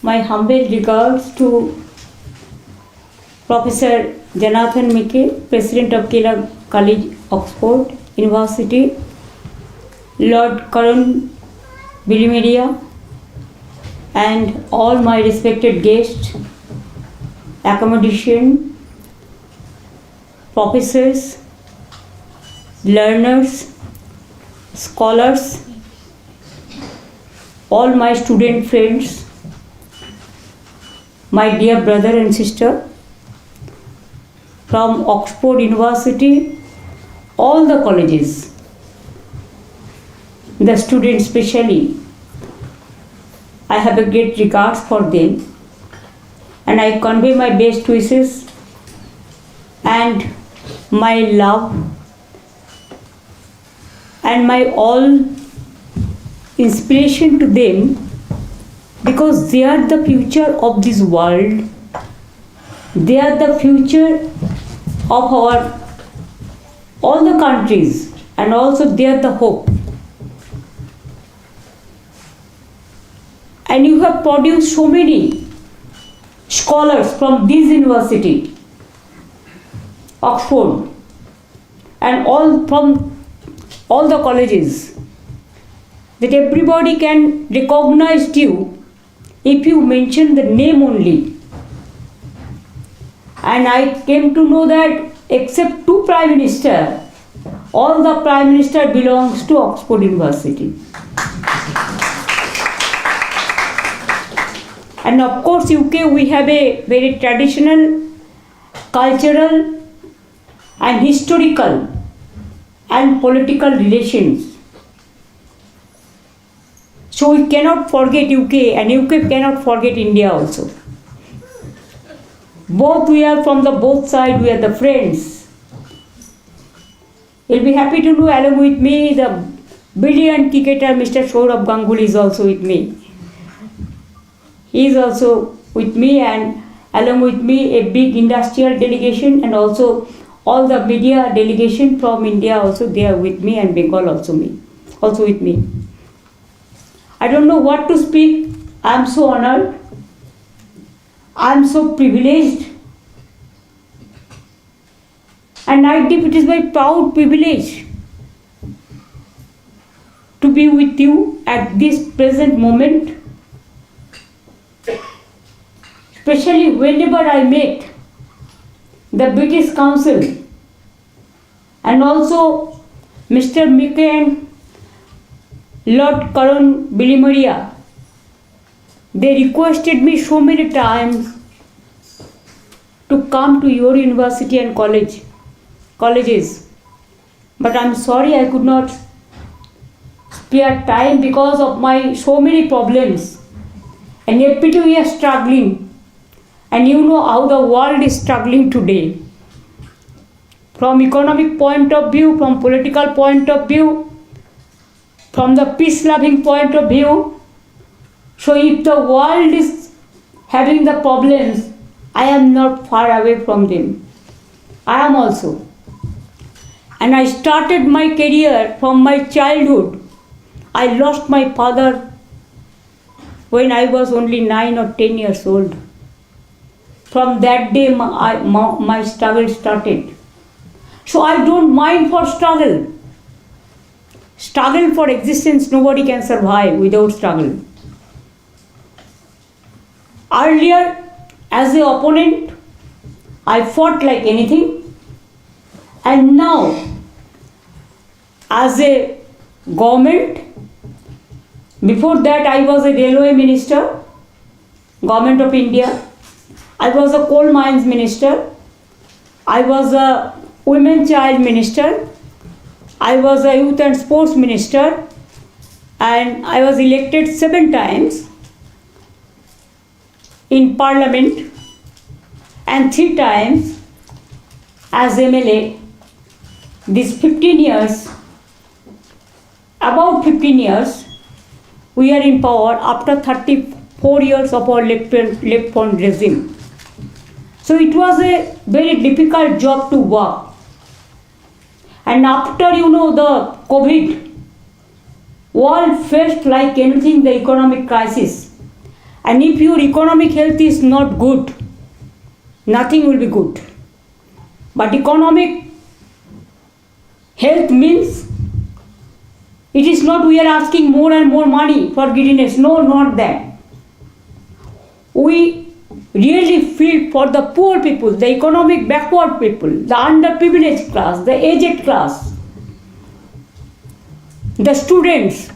My humble regards to Professor Jonathan Mickey, President of Keeler College, Oxford University, Lord Karan Bilimeria, and all my respected guests, accommodation, professors, learners, scholars, all my student friends, my dear brother and sister from Oxford University, all the colleges, the students especially, I have a great regards for them, and I convey my best wishes and my love and my all inspiration to them, because they are the future of this world. They are the future of our all the countries, and also they are the hope. And you have produced so many scholars from this university, Oxford, and all from all the colleges, that everybody can recognize you if you mention the name only. And I came to know that except two Prime Minister, all the Prime Minister belongs to Oxford University. And of course UK, we have a very traditional, cultural and historical and political relations. So we cannot forget UK, and UK cannot forget India also. Both we are from the both sides, we are the friends. You'll be happy to know along with me the brilliant cricketer Mr. Sourav Ganguly is also with me. He is also with me, and along with me a big industrial delegation, and also all the media delegation from India also they are with me, and Bengal also with me. I don't know what to speak. I am so honored. I am so privileged. And it is my proud privilege to be with you at this present moment. Especially whenever I met the British Council and also Mr. Mickey and Lord Karan Bilimeria, they requested me so many times to come to your university and colleges. But I'm sorry I could not spare time because of my so many problems. And every day we are struggling. And you know how the world is struggling today. From economic point of view, from political point of view, from the peace-loving point of view. So if the world is having the problems, I am not far away from them. I am also. And I started my career from my childhood. I lost my father when I was only 9 or 10 years old. From that day my struggle started. So I don't mind for struggle. Struggle for existence, nobody can survive without struggle. Earlier, as an opponent, I fought like anything. And now, as a government, before that I was a railway minister, Government of India. I was a coal mines minister. I was a women child minister. I was a youth and sports minister, and I was elected 7 times in parliament and 3 times as MLA. These 15 years, about 15 years, we are in power after 34 years of our left-front regime. So it was a very difficult job to work. And after, the COVID, world faced like anything the economic crisis. And if your economic health is not good, nothing will be good. But economic health means it is not we are asking more and more money for greediness. No, not that. We really feel for the poor people, the economic backward people, the underprivileged class, the aged class, the students.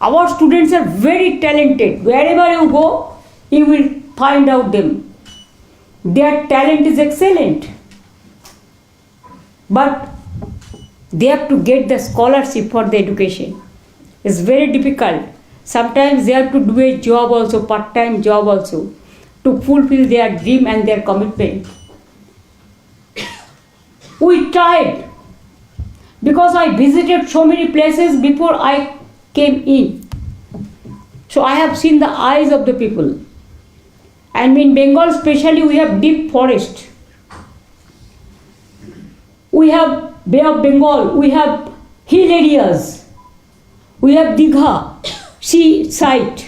Our students are very talented. Wherever you go, you will find out them. Their talent is excellent. But they have to get the scholarship for the education. It's very difficult. Sometimes they have to do a job also, part-time job also, to fulfill their dream and their commitment. We tried, because I visited so many places before I came in. So I have seen the eyes of the people. And in Bengal especially, we have deep forest. We have Bay of Bengal, we have hill areas, we have Digha, seaside.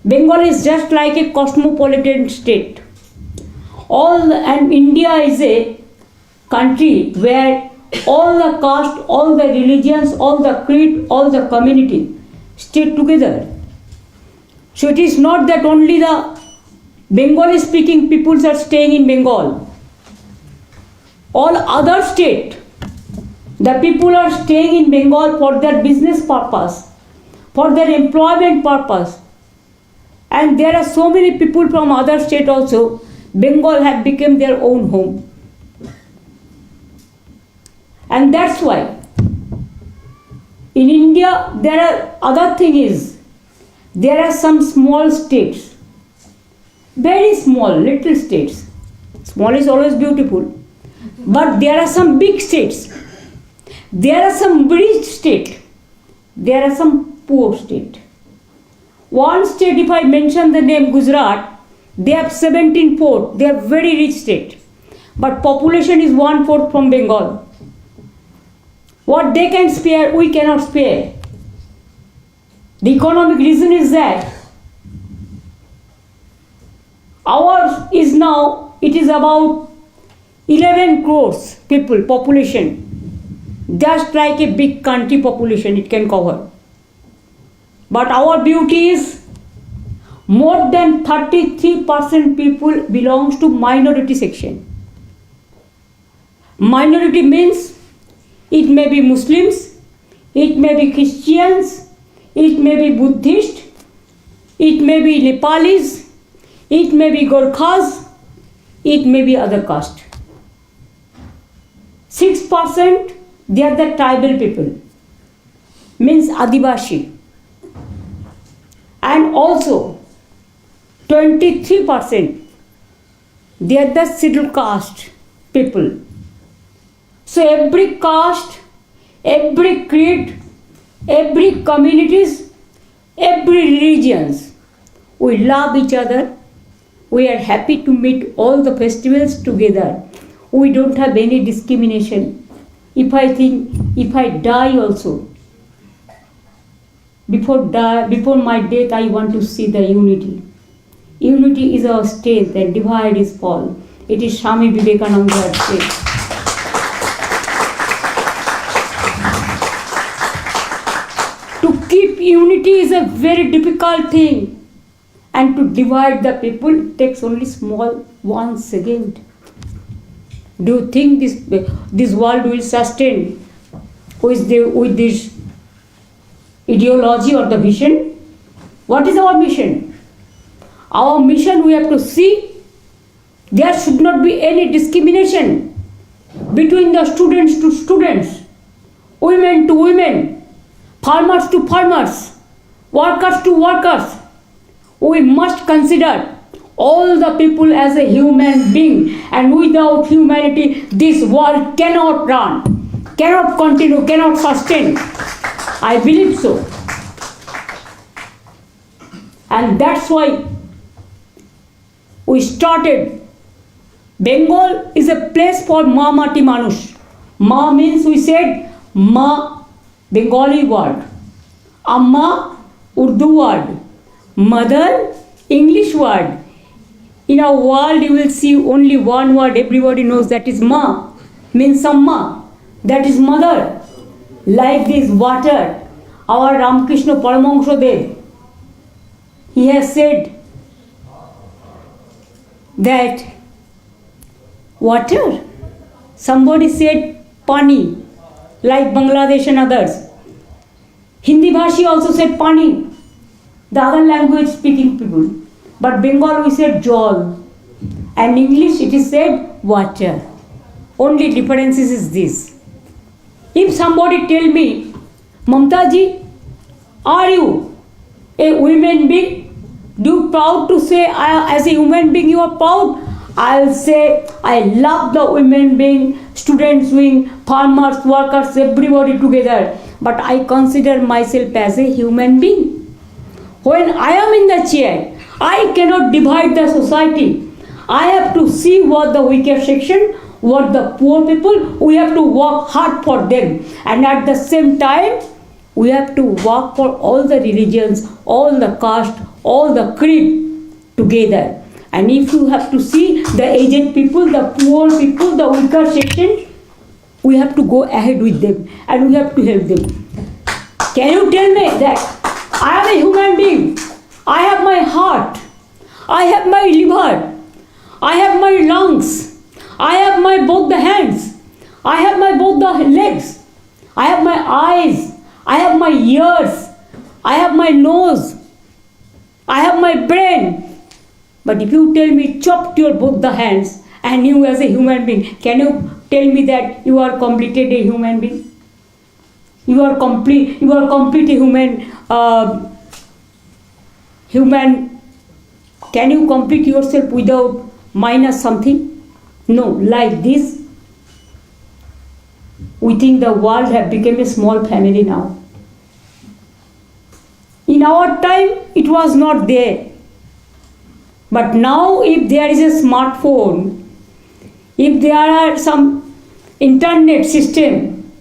Bengal is just like a cosmopolitan state. And India is a country where all the caste, all the religions, all the creed, all the community stay together. So it is not that only the Bengali speaking peoples are staying in Bengal. All other state, the people are staying in Bengal for their business purpose, for their employment purpose. And there are so many people from other state also. Bengal have become their own home. And that's why in India there are other thing is, there are some small states, very small, little states. Small is always beautiful. But there are some big states. There are some rich states. There are some poor states. One state, if I mention the name Gujarat, they have 17 ports. They are very rich state. But population is 1/4 from Bengal. What they can spare, we cannot spare. The economic reason is that ours is now, it is about 11 crores people, population. Just like a big country population it can cover. But our beauty is more than 33% people belongs to minority section. Minority means it may be Muslims, it may be Christians, it may be Buddhist, it may be Nepalis, it may be Gorkhas, it may be other caste. 6% they are the tribal people, means Adivasi. And also 23% they are the scheduled caste people. So every caste, every creed, every communities, every religions, we love each other. We are happy to meet all the festivals together. We don't have any discrimination. If I die also, before my death, I want to see the unity. Unity is our strength and divide is fall. It is Swami Vivekananda had said. To keep unity is a very difficult thing, and to divide the people takes only small 1 second. Do you think this world will sustain with this ideology or the vision? What is our mission? Our mission, we have to see there should not be any discrimination between the students to students, women to women, farmers to farmers, workers to workers. We must consider all the people as a human being, and without humanity this world cannot run, cannot continue, cannot sustain. I believe so. And that's why we started. Bengal is a place for Mamati Manush. Ma means, we said, Ma, Bengali word. Amma, Urdu word. Mother, English word. In our world, you will see only one word everybody knows, that is ma, means Amma, that is mother. Like this water, our Ramakrishna Paramahansa Dev, he has said that water, somebody said pani, like Bangladesh and others. Hindi Bhashi also said pani, the other language speaking people. But Bengal we said jol, and English it is said water. Only difference is this. If somebody tell me, Mamata ji, are you a human being? Do you proud to say as a human being you are proud? I'll say I love the human being, students wing, farmers, workers, everybody together. But I consider myself as a human being. When I am in the chair, I cannot divide the society. I have to see what the weaker section, what the poor people, we have to work hard for them. And at the same time, we have to work for all the religions, all the caste, all the creed together. And if you have to see the aged people, the poor people, the weaker section, we have to go ahead with them and we have to help them. Can you tell me that I am a human being? I have my heart, I have my liver, I have my lungs, I have my both the hands, I have my both the legs, I have my eyes, I have my ears, I have my nose, I have my brain. But if you tell me chopped your both the hands and you as a human being, can you tell me that you are completed a human being? You are complete a human. Can you complete yourself without minus something? No, like this. We think the world have become a small family now. In our time, it was not there. But now, if there is a smartphone, if there are some internet system,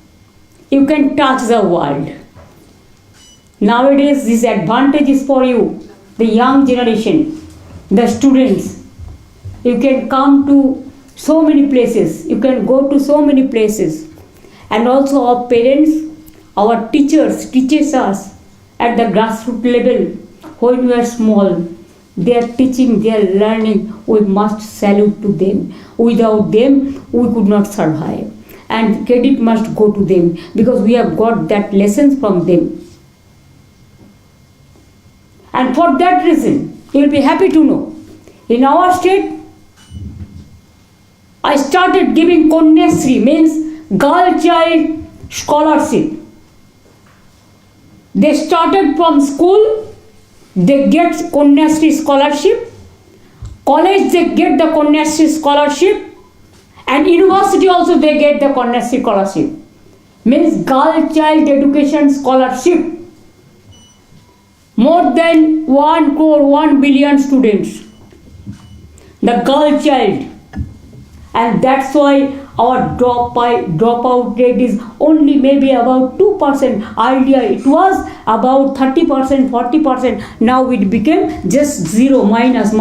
you can touch the world. Nowadays, this advantage is for you, the young generation, the students. You can come to so many places, you can go to so many places. And also our parents, our teachers teaches us at the grassroots level when we are small. They are teaching, they are learning. We must salute to them. Without them, we could not survive. And credit must go to them because we have got that lessons from them. And for that reason, you will be happy to know, in our state, I started giving Konyasri, means girl child scholarship. They started from school, they get Konyasri scholarship, college they get the Konyasri scholarship, and university also they get the Konyasri scholarship. Means girl child education scholarship. More than 1 crore, 1 billion students. The girl child. And that's why our dropout rate is only maybe about 2%. Earlier it was about 30%, 40%. Now it became just zero, minus.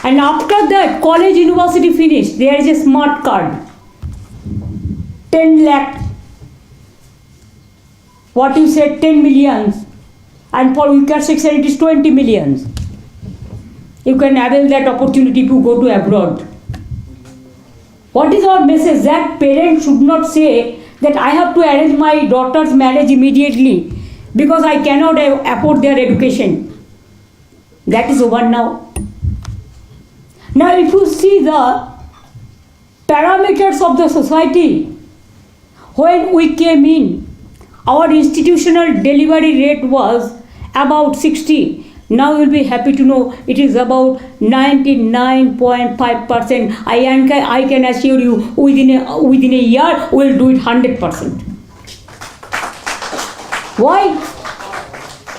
And after that, college, university finished. There is a smart card. 10 lakh. What you said, 10 millions. And for weaker section, it is 20 millions. You can avail that opportunity to go to abroad. What is our message? That parents should not say that I have to arrange my daughter's marriage immediately because I cannot afford their education. That is over now. Now if you see the parameters of the society, when we came in, our institutional delivery rate was about 60. Now you will be happy to know it is about 99.5%. I can assure you within a year we will do it 100%. Why?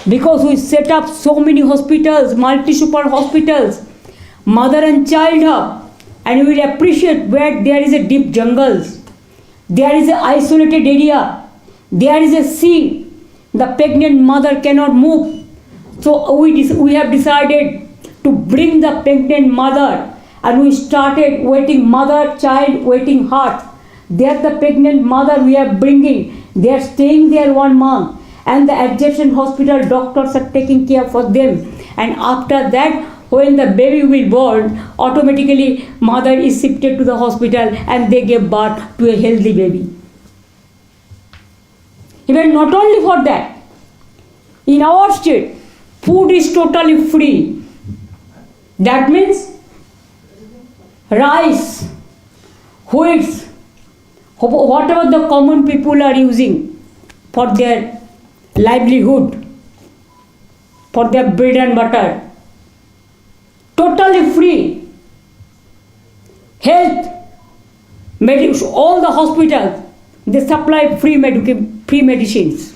Because we set up so many hospitals, multi-super hospitals, mother and child hub, and you will appreciate where there is a deep jungles, there is an isolated area, there is a sea, The pregnant mother cannot move. So we have decided to bring the pregnant mother, and we started waiting mother, child, waiting heart. There the pregnant mother we are bringing. They are staying there 1 month, and the adjacent hospital doctors are taking care for them. And after that, when the baby will be born, automatically mother is shifted to the hospital and they give birth to a healthy baby. Even not only for that, in our state, food is totally free. That means rice, wheat, whatever the common people are using for their livelihood, for their bread and butter, totally free. Health, all the hospitals, they supply free medicines.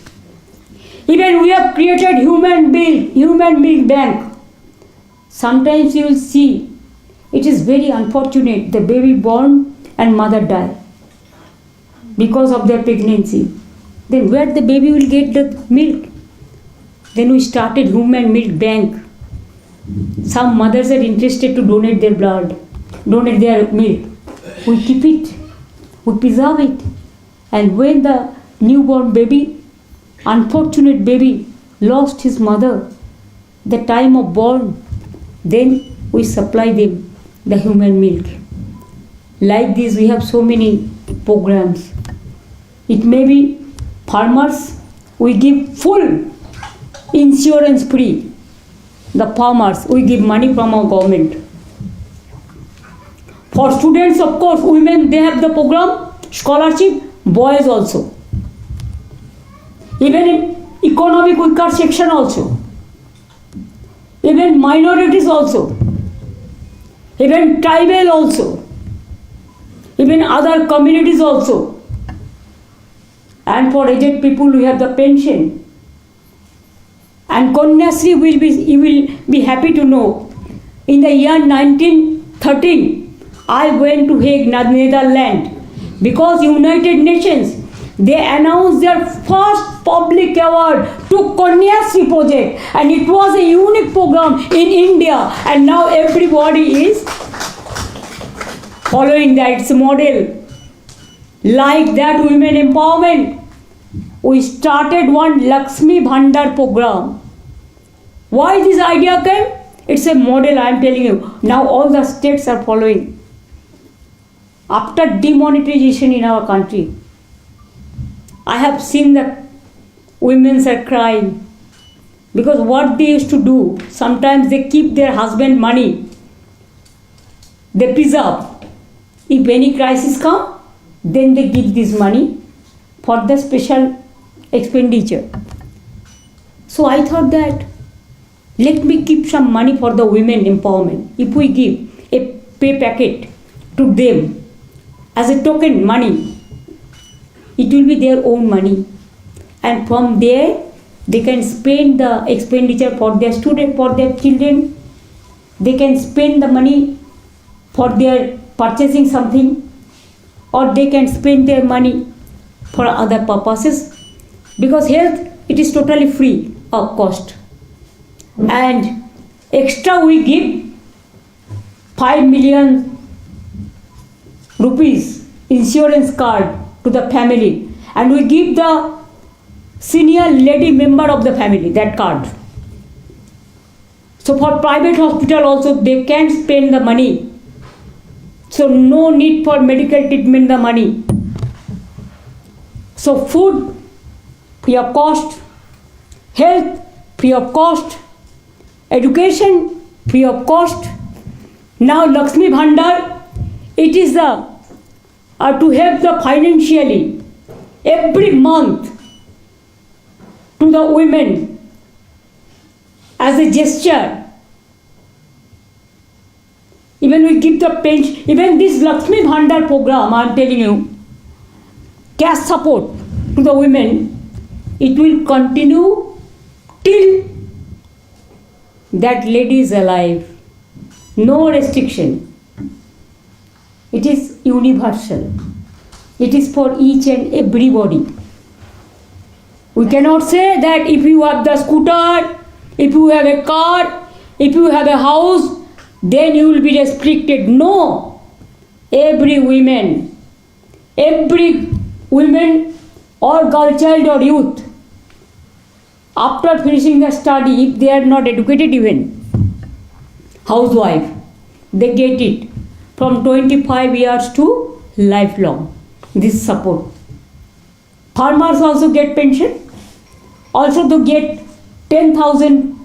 Even we have created human milk bank. Sometimes you will see, it is very unfortunate, the baby born and mother die because of their pregnancy. Then where the baby will get the milk? Then we started human milk bank. Some mothers are interested to donate their blood, donate their milk. We keep it, we preserve it. And when the newborn baby, unfortunate baby, lost his mother, the time of born, then we supply them the human milk. Like this, we have so many programs. It may be farmers, we give full insurance free. The farmers, we give money from our government. For students, of course, women, they have the program, scholarship, boys also. Even in economic weaker section also. Even minorities also. Even tribal also. Even other communities also. And for aged people, we have the pension. And Kanyasri you will be happy to know, in the year 1913, I went to Hague, Netherlands, because United Nations, they announced their first public award to Kanyasri project, and it was a unique program in India, and now everybody is following that. It's a model. Like that, women empowerment. We started one Lakshmi Bhandar program. Why this idea came? It's a model, I am telling you. Now all the states are following. After demonetization in our country, I have seen that women are crying. Because what they used to do, sometimes they keep their husband money. They preserve. If any crisis come, then they give this money for the special expenditure. So I thought that let me keep some money for the women empowerment. If we give a pay packet to them as a token money, it will be their own money. And from there, they can spend the expenditure for their student, for their children. They can spend the money for their purchasing something, or they can spend their money for other purposes. Because health, it is totally free of cost. And extra we give 5 million rupees insurance card to the family, and we give the senior lady member of the family that card. So for private hospital also they can spend the money. So no need for medical treatment the money. So food free of cost, health free of cost, education free of cost. Now Lakshmi Bhandar, it is the to help the financially every month to the women as a gesture. Even we give the pension, even this Lakshmi Bhandar program, I am telling you, cash support to the women, it will continue till that lady is alive. No restriction. It is universal. It is for each and everybody. We cannot say that if you have the scooter, if you have a car, if you have a house, then you will be restricted. No. Every woman or girl child or youth, after finishing the study, if they are not educated even, housewife, they get it from 25 years to lifelong, this support. Farmers also get pension. Also to get 10,000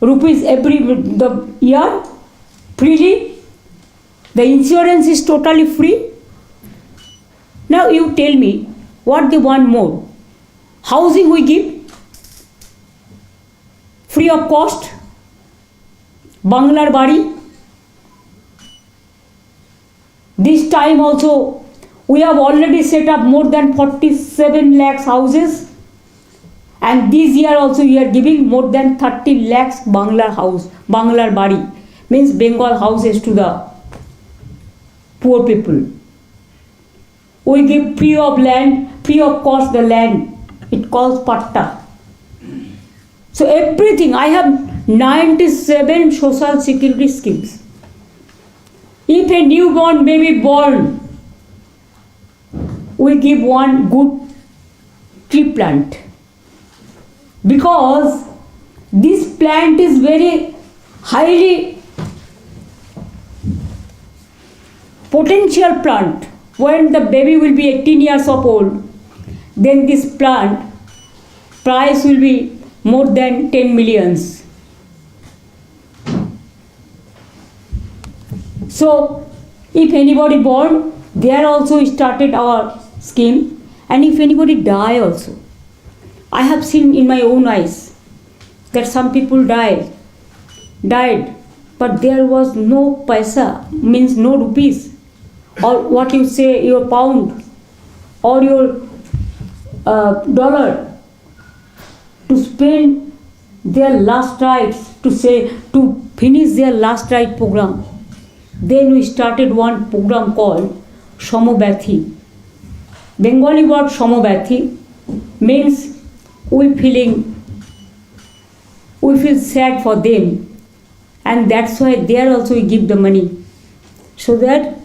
rupees every the year freely. The insurance is totally free. Now you tell me what they want more. Housing we give free of cost. Banglar Bari. This time also we have already set up more than 47 lakhs houses, and this year also we are giving more than 30 lakhs Banglar Bari, means Bengal houses to the poor people. We give free of cost the land. It calls patta. So everything, I have 97 social security schemes. If a newborn baby born, we give one good tree plant. Because this plant is very highly potential plant. When the baby will be 18 years of old, then this plant price will be more than 10 millions. So if anybody born, there also started our scheme, and if anybody die also. I have seen in my own eyes that some people died, but there was no paisa, means no rupees, or what you say, your pound or your dollar, to spend their last rites, to finish their last rite program. Then we started one program called Somobathi. Bengali word Somobathi means we feel sad for them, and that's why there also we give the money, so that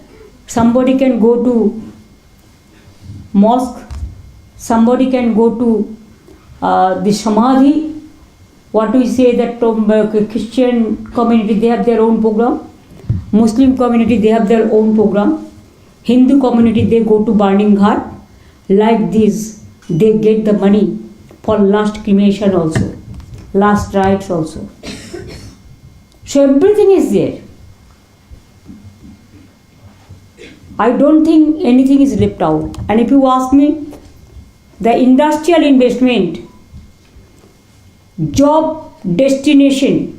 somebody can go to mosque, somebody can go to the samadhi. What we say that Christian community, they have their own program. Muslim community, they have their own program. Hindu community, they go to burning ghat. Like this, they get the money for last cremation also, last rites also. So everything is there. I don't think anything is left out. And if you ask me, the industrial investment, job destination,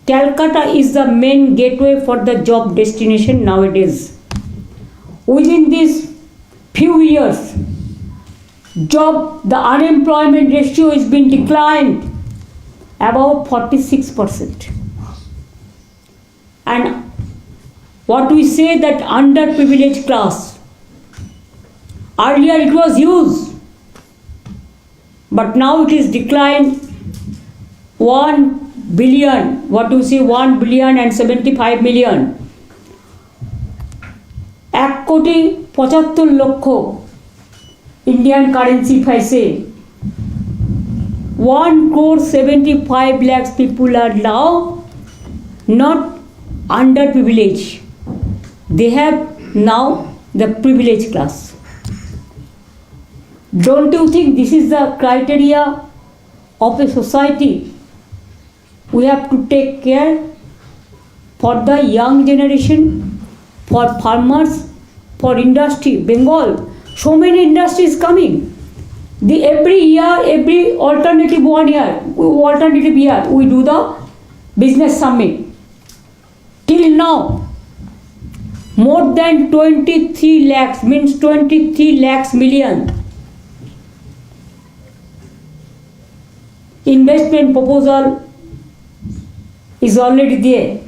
Calcutta is the main gateway for the job destination nowadays. Within these few years, the unemployment ratio has been declined about 46%. And what we say that underprivileged class, earlier it was huge, but now it is declined 1 billion, what do you say, 1 billion and 75 million. 1,75,00,000 Indian currency, if I say 1,75 lakhs people are now not underprivileged. They have now the privileged class. Don't you think this is the criteria of a society? We have to take care for the young generation, for farmers, for industry. Bengal, so many industries coming. Every year, every alternative year, we do the business summit. Till now, more than 23 lakhs, means 23 lakhs million investment proposal is already there.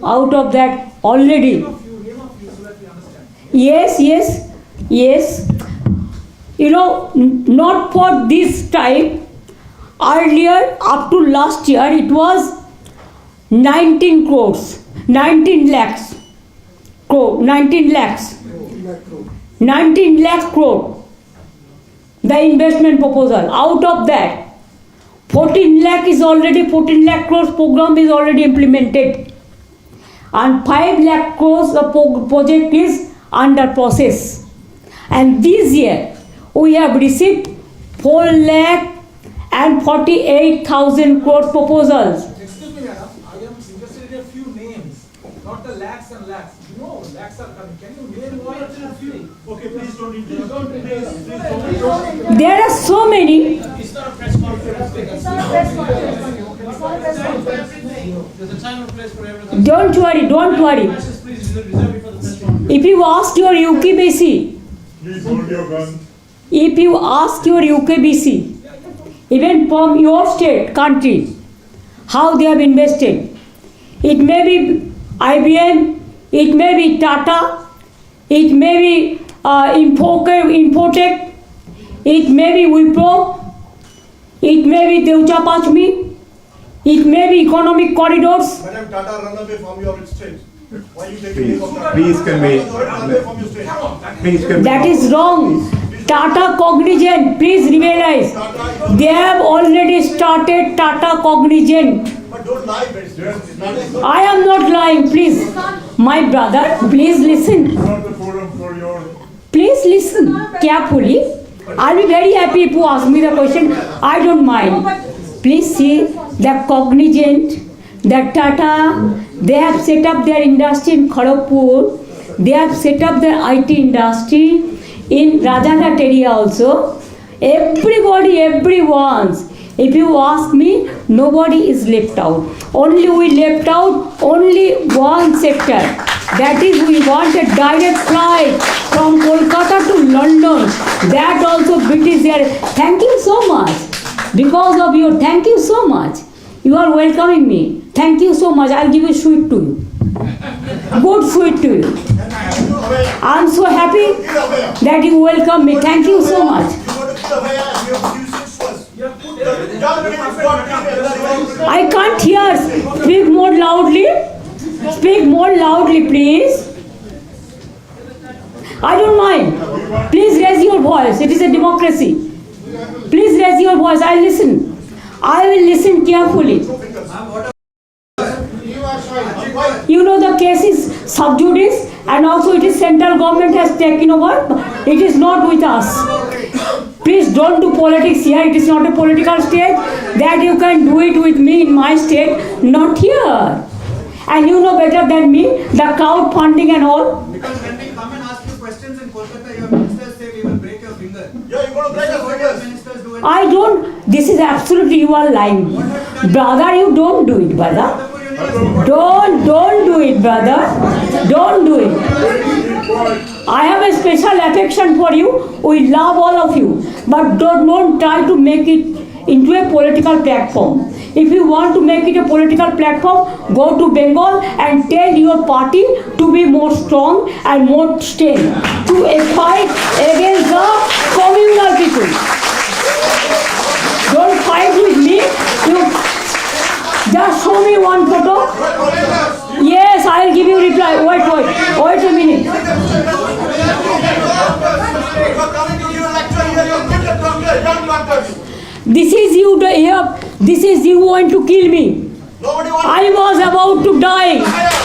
Out of that, already. Yes. not for this time. Earlier, up to last year, it was 19 crores, 19 lakhs, 19 lakh crore, the investment proposal. Out of that, 14 lakh crores program is already implemented, and 5 lakh crores the project is under process. And this year, we have received 4,48,000 crore proposals. Excuse me, madam. I am interested in a few names, not the lakhs and lakhs. Lakhs are coming. Can you name one or few? Okay, please don't interrupt. There are so many. It's not a press conference. It's not a press conference. There's a time and place for everything. Don't worry. Please reserve it for the press conference. If you ask your UKBC, Please hold your gun. if you ask your UKBC, even from your state, country, how they have invested, it may be IBM, it may be Tata, it may be Infotech, it may be Wipro, it may be Deutsche Pachmi, it may be Economic Corridors. Madam, Tata run away from your state. Why you taking Please, leave of Tata? please convey. Run away from your state. Please convey. That is wrong. Tata Cognizant, please realize, they have already started Tata Cognizant. But don't lie, but I am not lying, please. My brother, please listen. not the forum for your. Please listen carefully. I'll be very happy if you ask me the question. I don't mind. Please see the Cognizant, the Tata, they have set up their industry in Kharagpur. They have set up their IT industry in Rajaghat area also. Everyone. If you ask me, nobody is left out. Only we left out only one sector. That is, we want a direct flight from Kolkata to London. That also British Air. Thank you so much. Because of you, thank you so much. You are welcoming me. Thank you so much. I'll give a sweet to you. Good sweet to you. I'm so happy that you welcome me. Thank you so much. I can't hear. Speak more loudly. Speak more loudly, please. I don't mind. Please raise your voice. It is a democracy. Please raise your voice. I'll listen. I will listen carefully. The case is sub judice, and also it is central government has taken over. It is not with us. Please don't do politics here. It is not a political state. That you can do it with me in my state, not here. And you know better than me, the crowdfunding and all. Because when we come and ask you questions in Kolkata, your ministers say we will break your finger. Yeah, you're going to break your fingers. Ministers do it. I don't. This is absolutely, you are lying. Brother, you don't do it, brother. Don't do it, brother. Don't do it. I have a special affection for you. We love all of you. But don't try to make it into a political platform. If you want to make it a political platform, go to Bengal and tell your party to be more strong and more strength to fight against the communal people. Don't fight with me. Just show me one photo. Yes, I will give you reply. Wait a minute. This is you here. This is you going to kill me. I was about to die.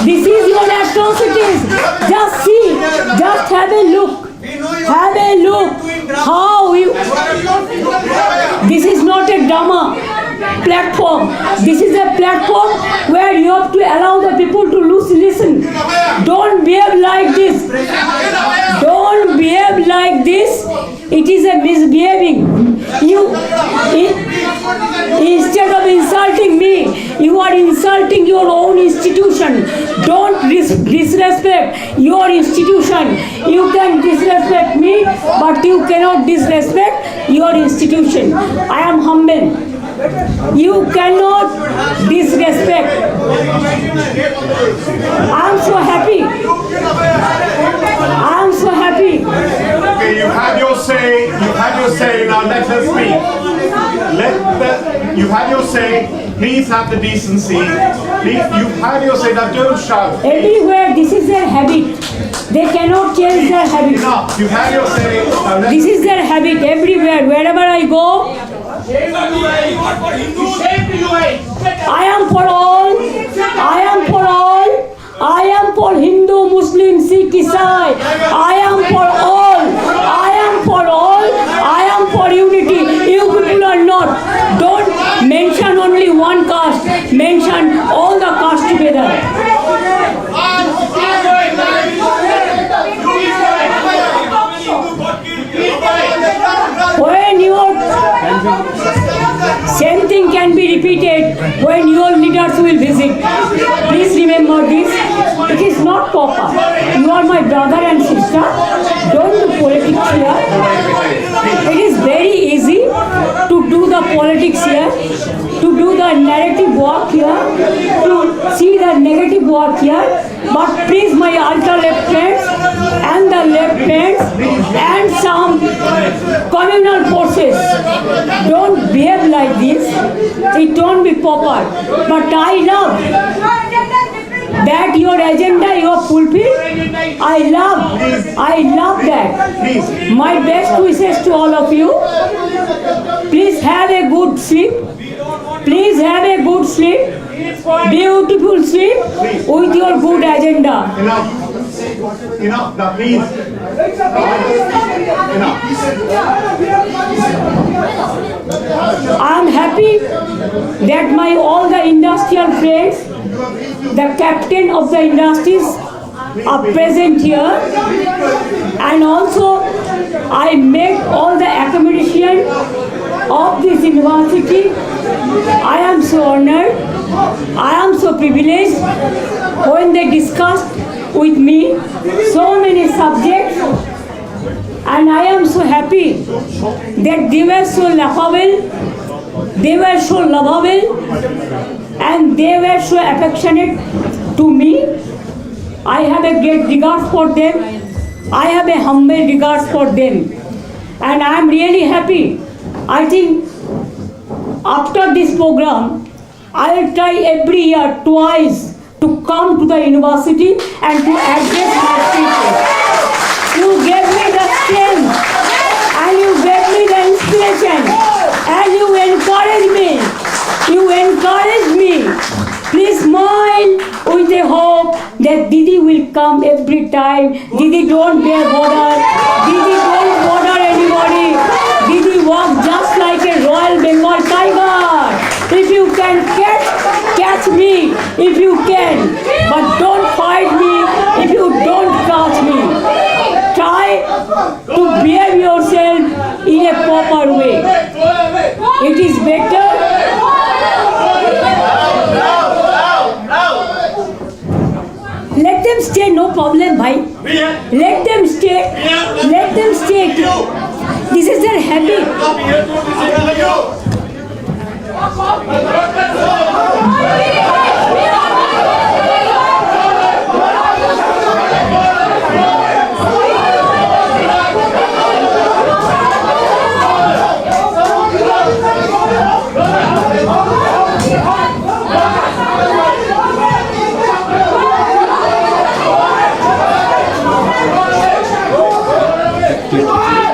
This is your atrocities. Just see. Just have a look. Have a look. How you. This is not a drama platform. This is a platform where you have to allow the people to listen. Don't behave like this. Don't behave like this. It is a misbehaving. Instead of insulting me, you are insulting your own institution. Don't disrespect your institution. You can disrespect me, but you cannot disrespect your institution. I am humble. You cannot disrespect. I am so happy. I am so happy. Okay, you had your say. You had had your say, now let her speak. You've had your say, please have the decency. Please, you've had your say, now don't shout. Everywhere, this is their habit. They cannot change their habit. Enough, you've had your say, now let This is their habit everywhere. Wherever I go, I am for all. I am for all. I am for Hindu, Muslim, Sikh, Isai. I am for all. I am for all. I am for unity. You people are not. Don't mention only one caste. Mention all the castes together. When your same thing can be repeated when your leaders will visit. Please remember this. It is not proper. You are my brother and sister. Don't do politics here. It is very easy to do the politics here, to do the narrative work here, to see the negative work here. But please, my ultra left friends and the left friends and some communal forces, don't behave like this. It don't be proper. But I love that your agenda you have fulfilled. I love that. My best wishes to all of you. Please have a good sleep. Please have a good sleep. Beautiful sleep with your good agenda. Enough, now please. Enough. I am happy that my all the industrial friends, the captain of the industries are present here, and also I made all the accommodation of this university. I am so honored. I am so privileged when they discussed with me so many subjects, and I am so happy that they were so laughable, they were so lovable, and they were so affectionate to me. I have a great regard for them. I have a humble regard for them, and I am really happy. I think after this program, I will try every year twice to come to the university and to address my speeches. You gave me the strength and you gave me the inspiration and you encouraged me. You encouraged me. Please smile with a hope that Didi will come every time. Didi don't bear bother. Didi don't bother anybody. Didi walks just like a Royal Bengal tiger. If you can catch me, if you can. But don't fight me if you don't catch me. Try to behave yourself in a proper way. It is better. Let them stay, no problem, bhai. Let them stay. Let them stay. This is their habit.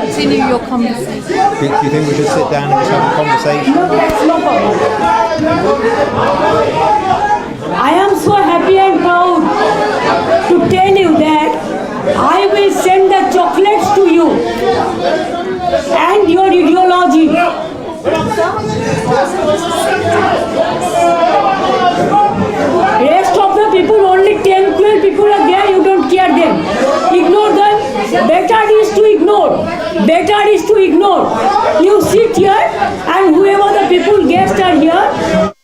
Continue your conversation. Do you think we should sit down and just have a conversation? No, that's no problem. I am so happy and proud to tell you that I will send the chocolates to you and your ideology. Rest of the people, only 10, 12 people are there, you don't care them. Ignore them. Better is to ignore. Better is to ignore. You sit here and whoever the people guests are here,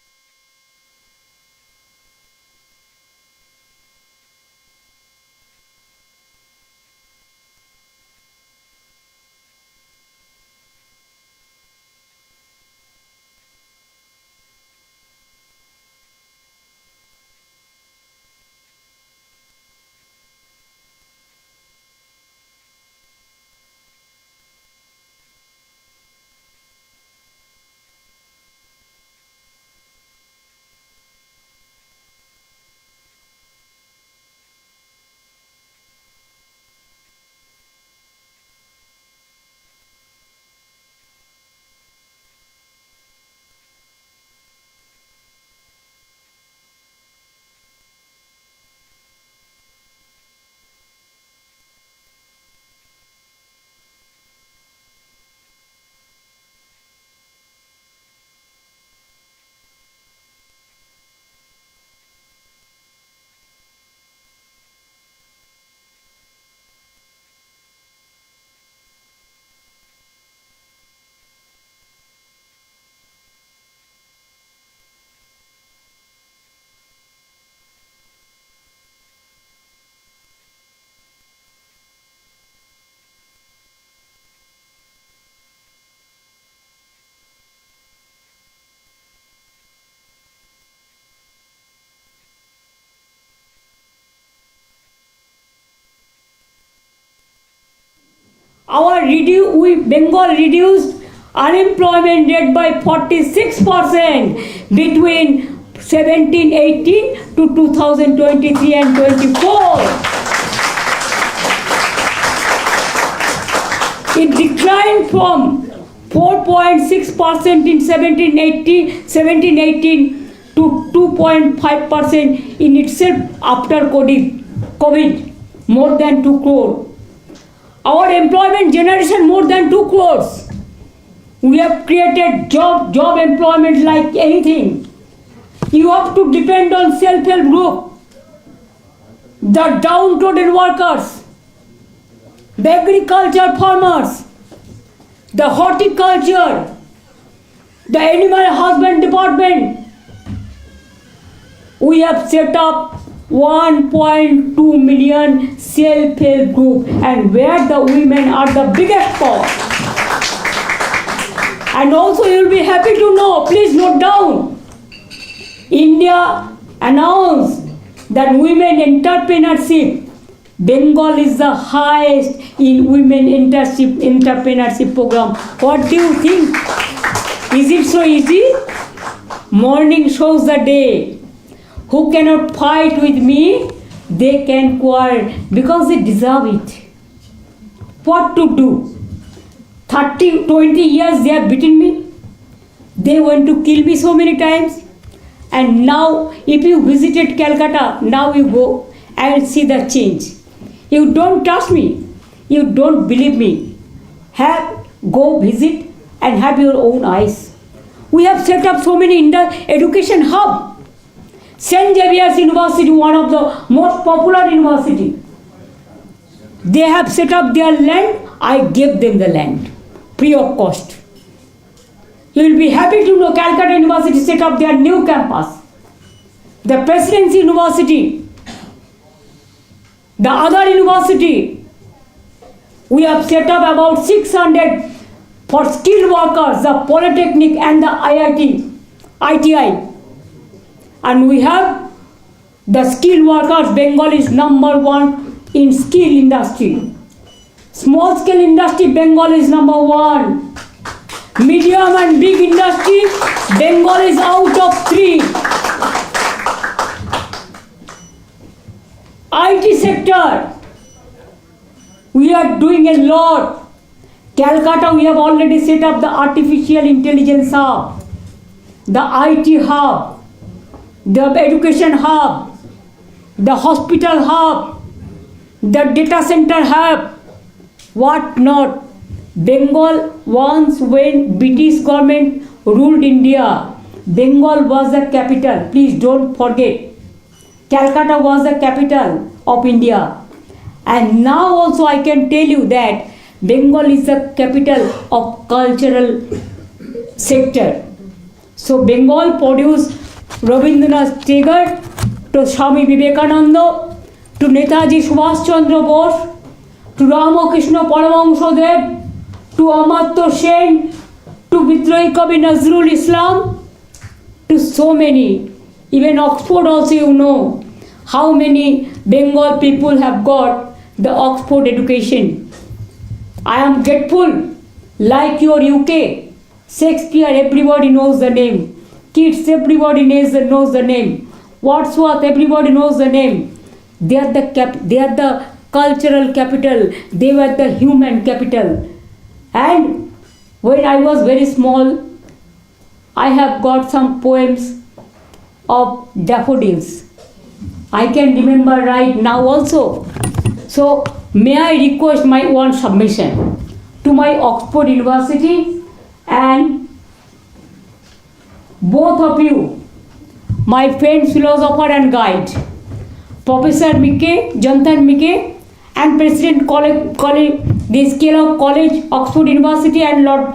Bengal reduced unemployment rate by 46% between 1718 to 2023 and 24. It declined from 4.6% in 1718 to 2.5% in itself after COVID, more than 2 crore. Our employment generation more than 2 crores. We have created job employment like anything. You have to depend on self-help group, the downtrodden workers, the agriculture farmers, the horticulture, the animal husband department. We have set up 1.2 million self-help group, and where the women are the biggest part. And also you will be happy to know, please note down, India announced that women entrepreneurship, Bengal is the highest in women entrepreneurship program. What do you think? Is it so easy? Morning shows the day. Who cannot fight with me, they can quarrel because they deserve it. What to do? 20 years they have beaten me. They want to kill me so many times. And now, if you visited Calcutta, now you go and see the change. You don't trust me. You don't believe me. Go visit and have your own eyes. We have set up so many education hubs. St. Xavier's University, one of the most popular university. They have set up their land. I gave them the land, free of cost. You will be happy to know Calcutta University set up their new campus. The Presidency University, the other university, we have set up about 600 for skilled workers, the Polytechnic and the ITI. And we have the skilled workers. Bengal is #1 in skill industry. Small scale industry, Bengal is #1. Medium and big industry, Bengal is out of 3. IT sector, we are doing a lot. Calcutta, we have already set up the artificial intelligence hub, the IT hub, the education hub, the hospital hub, the data center hub, what not. Bengal once, when British government ruled India, Bengal was the capital. Please don't forget. Calcutta was the capital of India. And now also I can tell you that Bengal is the capital of cultural sector. So Bengal produced Rabindranath Tagore, to Swami Vivekananda, to Netaji Subhash Chandra Bose, to Ramakrishna Paramahansadev, to Amartya Sen, to Vidrahi Kavi Nazrul Islam, to so many. Even Oxford also, you know how many Bengal people have got the Oxford education. I am grateful, like your UK, Shakespeare, everybody knows the name. Keats, everybody knows the name. Wordsworth, everybody knows the name. They are the cultural capital. They were the human capital. And when I was very small, I have got some poems of daffodils. I can remember right now also. So may I request my one submission to my Oxford University and both of you, my friend, philosopher and guide, Professor Mike, Jonathan Mike, and President College, the Kellogg College, Oxford University, and Lord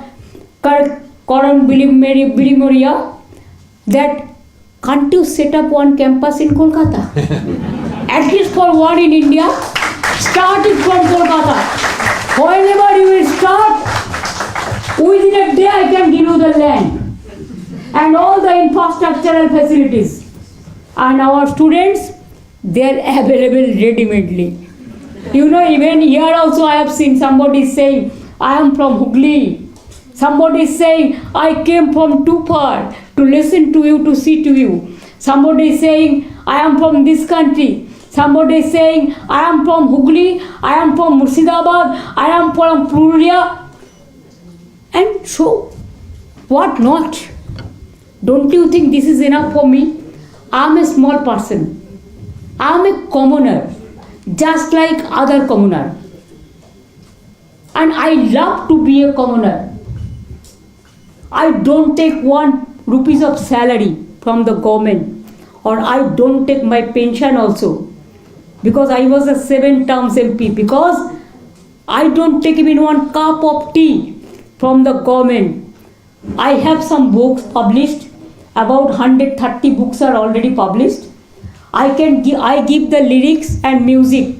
Coram Bilimoria, that can't you set up one campus in Kolkata? At least for one in India. Start it from Kolkata. Whenever you will start, within a day I can give you the land and all the infrastructural facilities. And our students, they are available ready-madely. You know, even here also I have seen somebody saying, I am from Hooghly. Somebody is saying, I came from too far to listen to you, to see to you. Somebody is saying, I am from this country. Somebody is saying, I am from Hooghly, I am from Murshidabad, I am from Purulia. And so, what not? Don't you think this is enough for me? I am a small person. I am a commoner, just like other commoner. And I love to be a commoner. I don't take 1 rupee of salary from the government, or I don't take my pension also, because I was a 7 terms MP, because I don't take even 1 cup of tea from the government. I have some books published, about 130 books are already published. I give the lyrics and music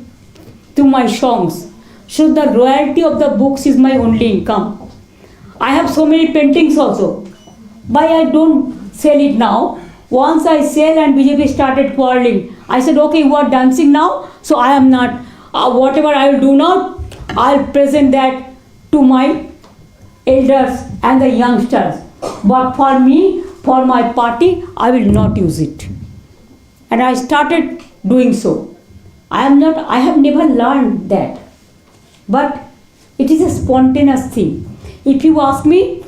to my songs. So the royalty of the books is my only income. I have so many paintings also. Why I don't sell it now? Once I sell and BJP started quarreling, I said, okay, you are dancing now, so I am not. Whatever I will do now, I'll present that to my elders and the youngsters. But for me, for my party, I will not use it. And I started doing so. I have never learned that. But it is a spontaneous thing. If you ask me,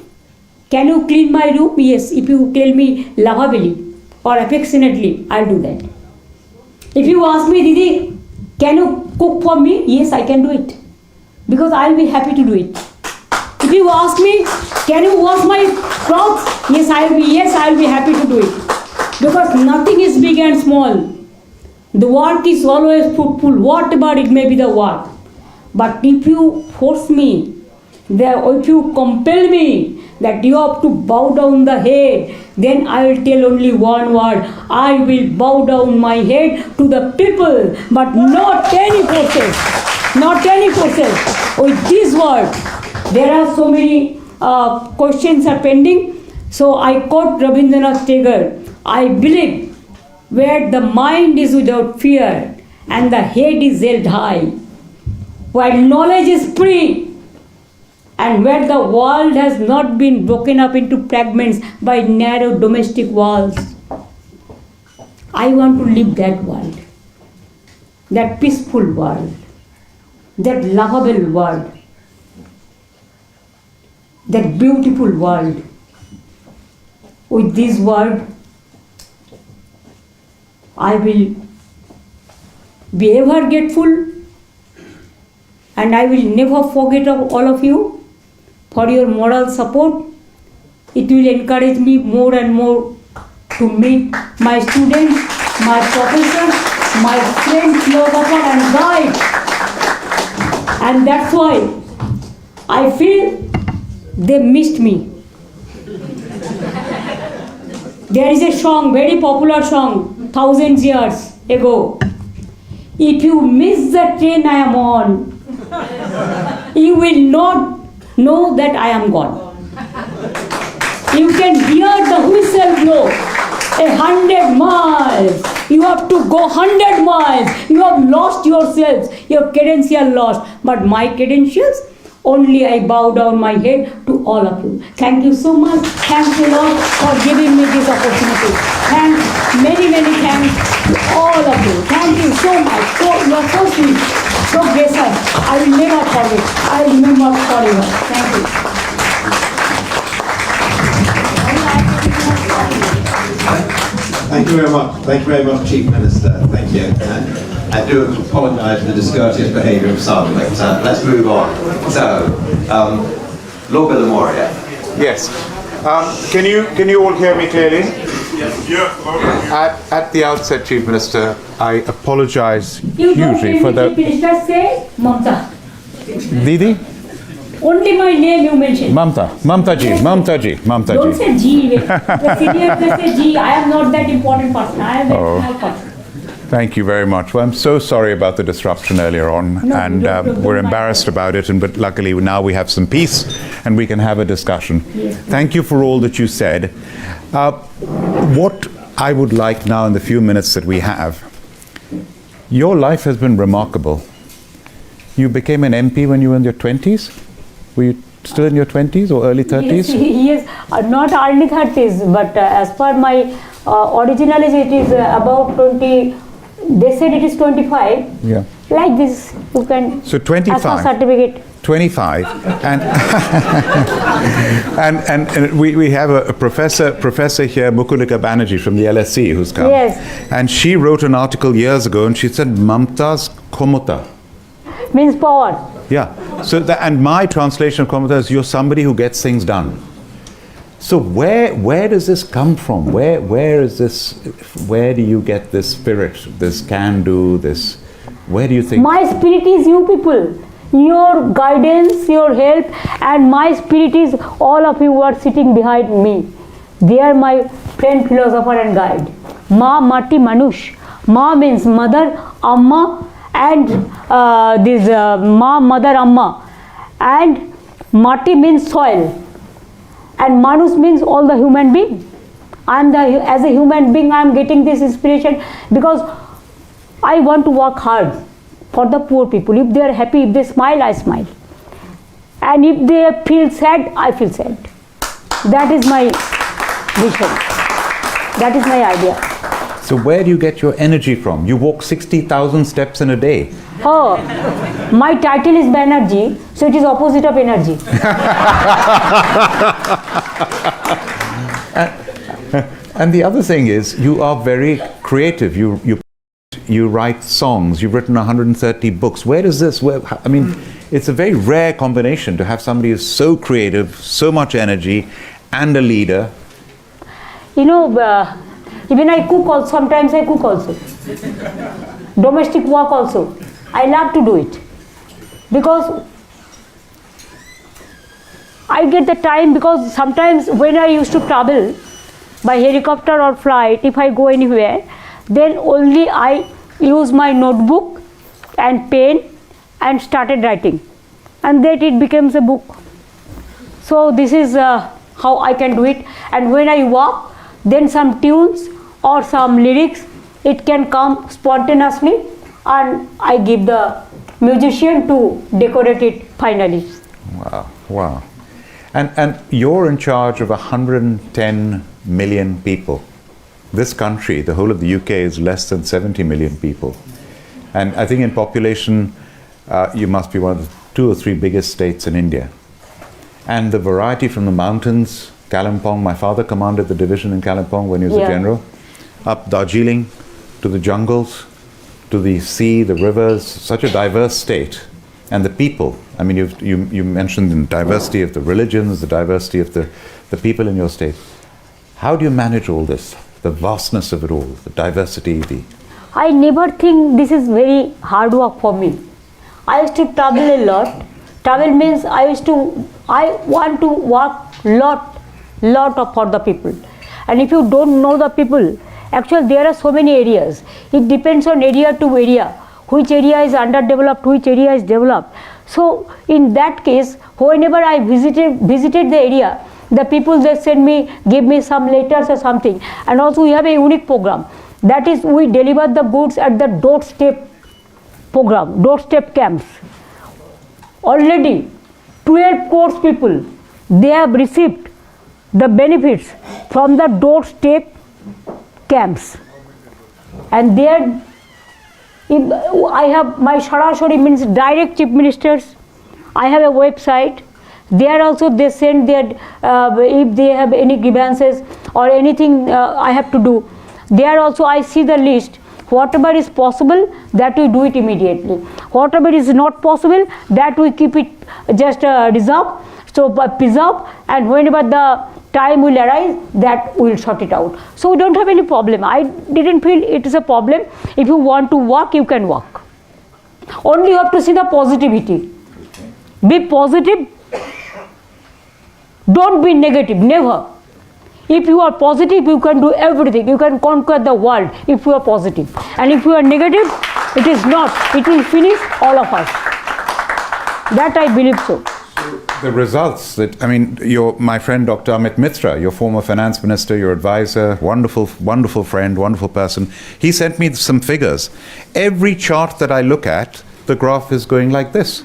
can you clean my room? Yes. If you tell me lovably or affectionately, I'll do that. If you ask me, Didi, can you cook for me? Yes, I can do it. Because I'll be happy to do it. If you ask me, can you wash my clothes? Yes, I'll be happy to do it. Because nothing is big and small. The work is always fruitful, whatever it may be the work. But if you force me, if you compel me that you have to bow down the head, then I will tell only one word. I will bow down my head to the people, but not any forces. Not any forces. With this word, there are so many questions are pending. So I quote Rabindranath Tagore. I believe where the mind is without fear and the head is held high, where knowledge is free, and where the world has not been broken up into fragments by narrow domestic walls. I want to live that world, that peaceful world, that lovable world, that beautiful world. With this word, I will be ever grateful, and I will never forget of all of you for your moral support. It will encourage me more and more to meet my students, my professors, my friends, philosopher and guide. And that's why I feel they missed me. There is a song, very popular song, thousands years ago. If you miss the train I am on, you will not know that I am gone. You can hear the whistle blow 100 miles. You have to go 100 miles. You have lost yourselves. Your credentials lost. But my credentials, only I bow down my head to all of you. Thank you so much. Thanks a lot for giving me this opportunity. Thanks, many, many thanks to all of you. Thank you so much. You are so sweet, so gracious. I will never forget. I will remember forever. Thank you. Thank you very much. Thank you very much, Chief Minister. Thank you. And I do apologise for the discourteous behaviour of some, but let's move on. So, Lord Villamoria. Yes. Can you all hear me clearly? At the outset, Chief Minister, I apologise hugely for the... Minister say Mamata. Didi? Only my name you mentioned. Mamata ji. Don't say G. The senior say G. I am not that important person. I am a small person. Thank you very much. Well, I'm so sorry about the disruption earlier on, and we're embarrassed about it, but luckily now we have some peace and we can have a discussion. Yes. Thank you for all that you said. What I would like now in the few minutes that we have, your life has been remarkable. You became an MP when you were in your 20s? Were you still in your 20s or early 30s? Yes, not early 30s, but as per my originally it is about 20, they said it is 25. Yeah. Like this, you can So ask for 25. certificate. 25 and and we have a professor here, Mamata Banerjee from the LSE, who's come. Yes. And she wrote an article years ago and she said Mamata's Komota. Means power. Yeah. So and my translation of Komota is you're somebody who gets things done. So where does this come from? Where is this? Where do you get this spirit, this can do, this? Where do you think? My spirit is you people. Your guidance, your help, and my spirit is all of you who are sitting behind me. They are my friend, philosopher, and guide. Ma Mati Manush. Ma means mother, Amma, and Ma, mother, Amma. And Mati means soil. And Manus means all the human being. As a human being, I am getting this inspiration because I want to work hard for the poor people. If they are happy, if they smile, I smile. And if they feel sad, I feel sad. That is my vision. That is my idea. So where do you get your energy from? You walk 60,000 steps in a day. Oh, my title is Banerjee, so it is opposite of energy. And the other thing is, you are very creative. You write songs. You've written 130 books. Where does this? I mean, it's a very rare combination to have somebody who's so creative, so much energy, and a leader. You know, even I cook also. Sometimes I cook also. Domestic work also. I love to do it because I get the time, because sometimes when I used to travel by helicopter or flight, if I go anywhere, then only I use my notebook and pen and started writing, and then it becomes a book. So this is how I can do it. And when I walk, then some tunes or some lyrics, it can come spontaneously, and I give the musician to decorate it finally. Wow. And you're in charge of 110 million people. This country, the whole of the UK, is less than 70 million people. And I think in population, you must be one of the 2 or 3 biggest states in India. And the variety from the mountains, Kalimpong, my father commanded the division in Kalimpong when he was a general, up Darjeeling, to the jungles, to the sea, the rivers, such a diverse state. And the people, I mean, you mentioned the diversity of the religions, the diversity of the people in your state. How do you manage all this? The vastness of it all, the diversity, I never think this is very hard work for me. I used to travel a lot. Travel means I want to work lot for the people. And if you don't know the people, actually there are so many areas. It depends on area to area. Which area is underdeveloped, which area is developed. So in that case, whenever I visited the area, the people, they send me, give me some letters or something. And also we have a unique program. That is, we deliver the goods at the doorstep program, doorstep camps. Already 12 crore people, they have received the benefits from the doorstep camps. And there, I have my Sarashori, means direct chief ministers. I have a website. There also they send their, if they have any grievances or anything I have to do. There also I see the list. Whatever is possible, that we do it immediately. Whatever is not possible, that we keep it just reserve, so preserve, and whenever the time will arise, that we will sort it out. So we don't have any problem. I didn't feel it is a problem. If you want to work, you can work. Only you have to see the positivity. Be positive. Don't be negative, never. If you are positive, you can do everything. You can conquer the world if you are positive. And if you are negative, it is not. It will finish all of us. That I believe so. The results that, I mean, my friend Dr. Amit Mitra, your former finance minister, your advisor, wonderful friend, wonderful person, he sent me some figures. Every chart that I look at, the graph is going like this.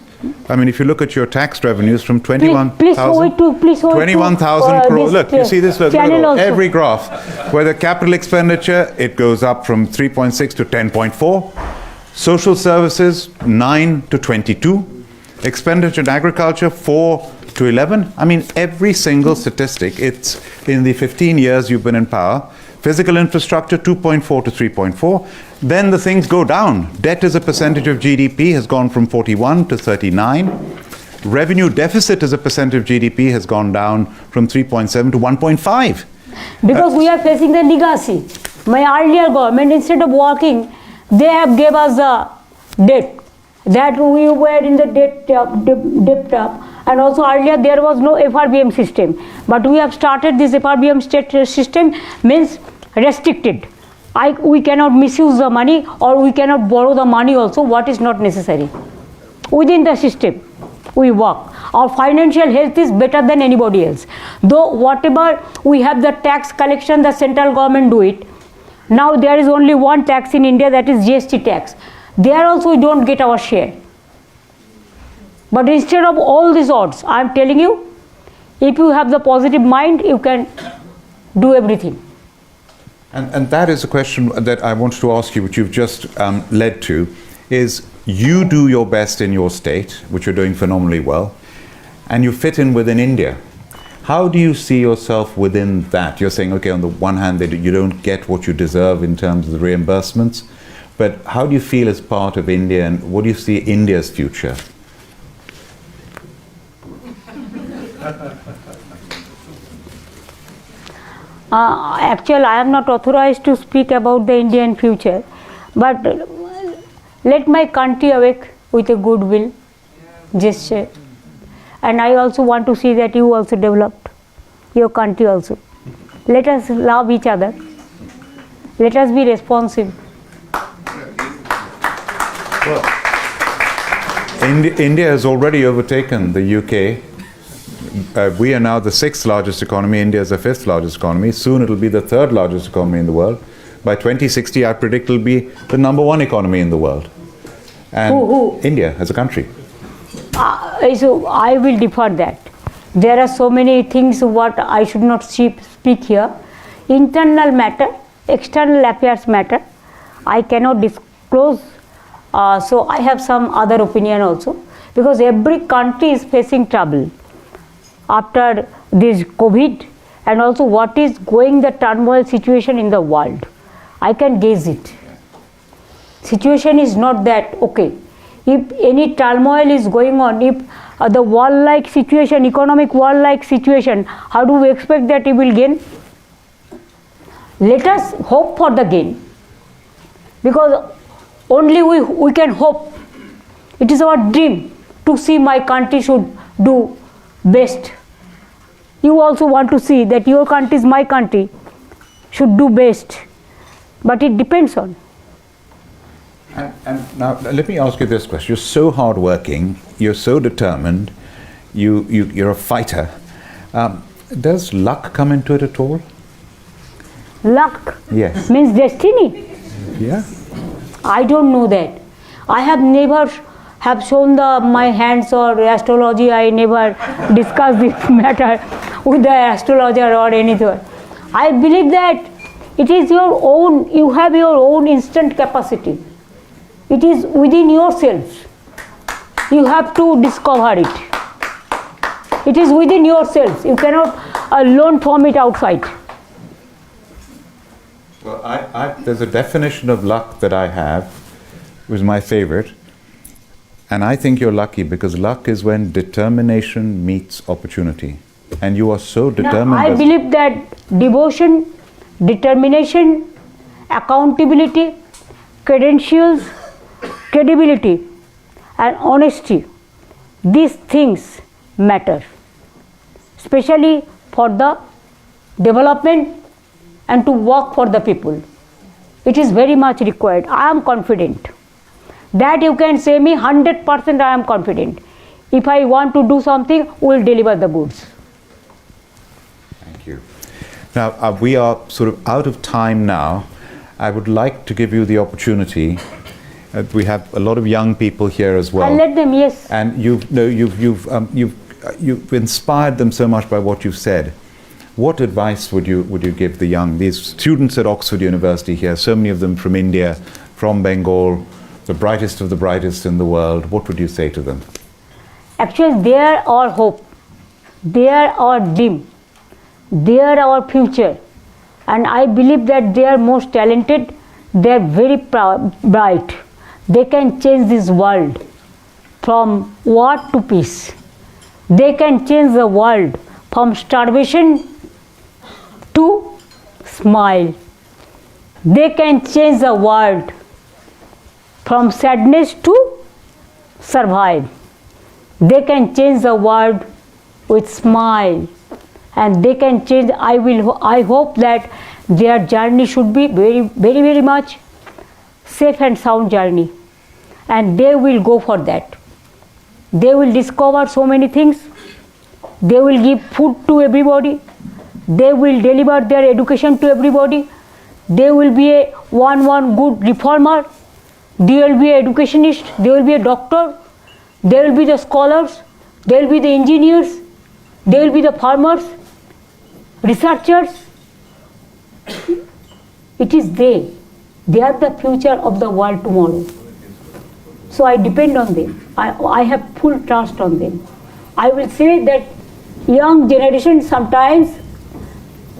I mean, if you look at your tax revenues from 21,000 please hold to 21,000 crores. Look, you see this? Look, channel also. every graph. Where the capital expenditure, it goes up from 3.6 to 10.4. Social services, 9 to 22. Expenditure in agriculture, 4 to 11. I mean, every single statistic, it's in the 15 years you've been in power. Physical infrastructure, 2.4 to 3.4. Then the things go down. Debt as a percentage of GDP has gone from 41 to 39. Revenue deficit as a percentage of GDP has gone down from 3.7 to 1.5. Because we are facing the legacy. My earlier government, instead of working, they have gave us the debt. That we were in the debt up. And also earlier there was no FRBM system. But we have started this FRBM system, means restricted. We cannot misuse the money, or we cannot borrow the money also, what is not necessary. Within the system, we work. Our financial health is better than anybody else. Though whatever we have the tax collection, the central government do it. Now there is only one tax in India, that is GST tax. There also we don't get our share. But instead of all these odds, I am telling you, if you have the positive mind, you can do everything. And that is a question that I wanted to ask you, which you've just led to, is you do your best in your state, which you're doing phenomenally well, and you fit in within India. How do you see yourself within that? You're saying, okay, on the one hand, that you don't get what you deserve in terms of the reimbursements, but how do you feel as part of India, and what do you see India's future? Actually, I am not authorized to speak about the Indian future, but let my country awake with a goodwill gesture. And I also want to see that you also developed, your country also. Let us love each other. Let us be responsive. Well, India has already overtaken the UK. We are now the 6th largest economy. India is the 5th largest economy. Soon it will be the 3rd largest economy in the world. By 2060, I predict it will be the #1 economy in the world. And Who? India as a country. So I will defer that. There are so many things what I should not speak here. Internal matter, external affairs matter, I cannot disclose. So I have some other opinion also, because every country is facing trouble after this COVID, and also what is going the turmoil situation in the world. I can gauge it. Situation is not that okay. If any turmoil is going on, if the war-like situation, economic war-like situation, how do we expect that it will gain? Let us hope for the gain, because only we can hope. It is our dream to see my country should do best. You also want to see that your country is my country, should do best, but it depends on. And now let me ask you this question. You're so hardworking, you're so determined, you're a fighter. Does luck come into it at all? Luck? Yes. Means destiny? Yeah. I don't know that. I have never have shown my hands or astrology. I never discussed this matter with the astrologer or anything. I believe that it is your own, you have your own instant capacity. It is within yourself. You have to discover it. It is within yourself. You cannot learn from it outside. Well, there's a definition of luck that I have, which is my favorite. And I think you're lucky, because luck is when determination meets opportunity. And you are so determined. Now, I believe that devotion, determination, accountability, credentials, credibility, and honesty, these things matter, especially for the development and to work for the people. It is very much required. I am confident that you can say me 100%. I am confident. If I want to do something, we will deliver the goods. Thank you. Now, we are sort of out of time now. I would like to give you the opportunity, We have a lot of young people here as well. I'll let them, yes. And you've inspired them so much by what you've said. What advice would you give the young, these students at Oxford University here, so many of them from India, from Bengal, the brightest of the brightest in the world? What would you say to them? Actually, they are our hope. They are our dream. They are our future. And I believe that they are most talented. They are very bright. They can change this world from war to peace. They can change the world from starvation to smile. They can change the world from sadness to survive. They can change the world with smile, and they can change. I hope that their journey should be very, very, very much safe and sound journey, and they will go for that. They will discover so many things. They will give food to everybody. They will deliver their education to everybody. They will be a one good reformer. They will be an educationist. They will be a doctor. They will be the scholars. They will be the engineers. They will be the farmers, researchers. It is they. They are the future of the world tomorrow. So I depend on them. I have full trust on them. I will say that young generation, sometimes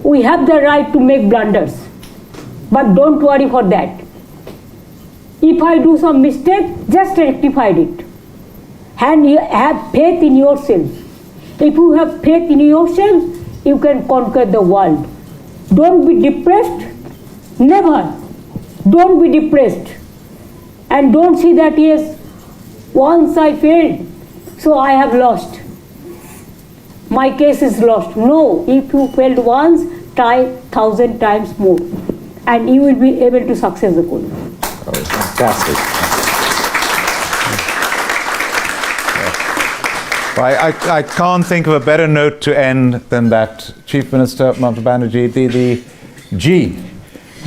we have the right to make blunders, but don't worry for that. If I do some mistake, just rectify it. And you have faith in yourself. If you have faith in yourself, you can conquer the world. Don't be depressed. Never. Don't be depressed. And don't see that, yes, once I failed, so I have lost. My case is lost. No, if you failed once, try 1,000 times more, and you will be able to successful. Oh, fantastic. I can't think of a better note to end than that. Chief Minister Mamata Banerjee, the G,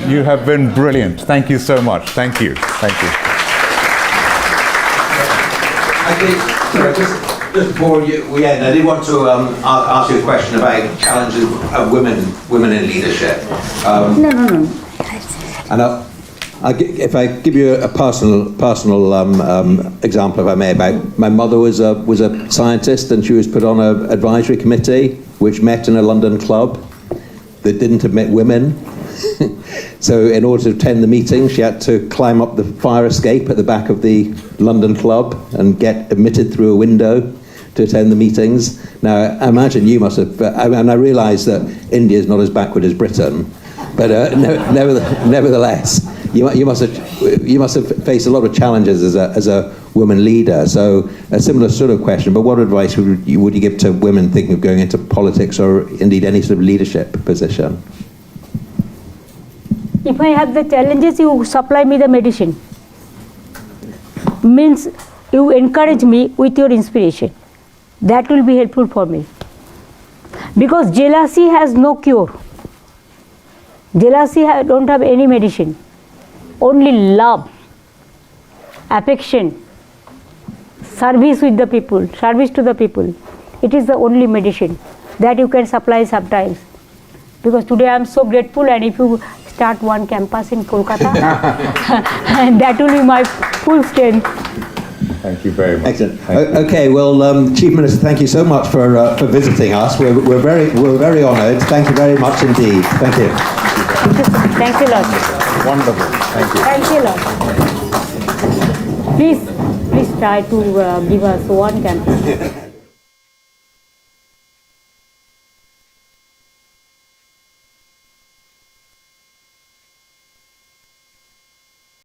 you have been brilliant. Thank you so much. Thank you. Thank you. I think, sorry, just before we end, I did want to ask you a question about challenges of women in leadership. No. And if I give you a personal example, if I may, about my mother was a scientist, and she was put on an advisory committee which met in a London club that didn't admit women. So in order to attend the meeting, she had to climb up the fire escape at the back of the London club and get admitted through a window to attend the meetings. Now, I imagine you must have, and I realise that India is not as backward as Britain, but nevertheless, you must have faced a lot of challenges as a woman leader. So a similar sort of question, but what advice would you give to women thinking of going into politics or indeed any sort of leadership position? If I have the challenges, you supply me the medicine. Means you encourage me with your inspiration. That will be helpful for me. Because jealousy has no cure. Jealousy don't have any medicine. Only love, affection, service with the people, service to the people. It is the only medicine that you can supply sometimes. Because today I am so grateful, and if you start one campus in Kolkata, and that will be my full strength. Thank you very much. Excellent. Okay, well, Chief Minister, thank you so much for visiting us. We're very honoured. Thank you very much indeed. Thank you. Thank you a lot. Wonderful. Thank you. Thank you a lot. Please try to give us one campus.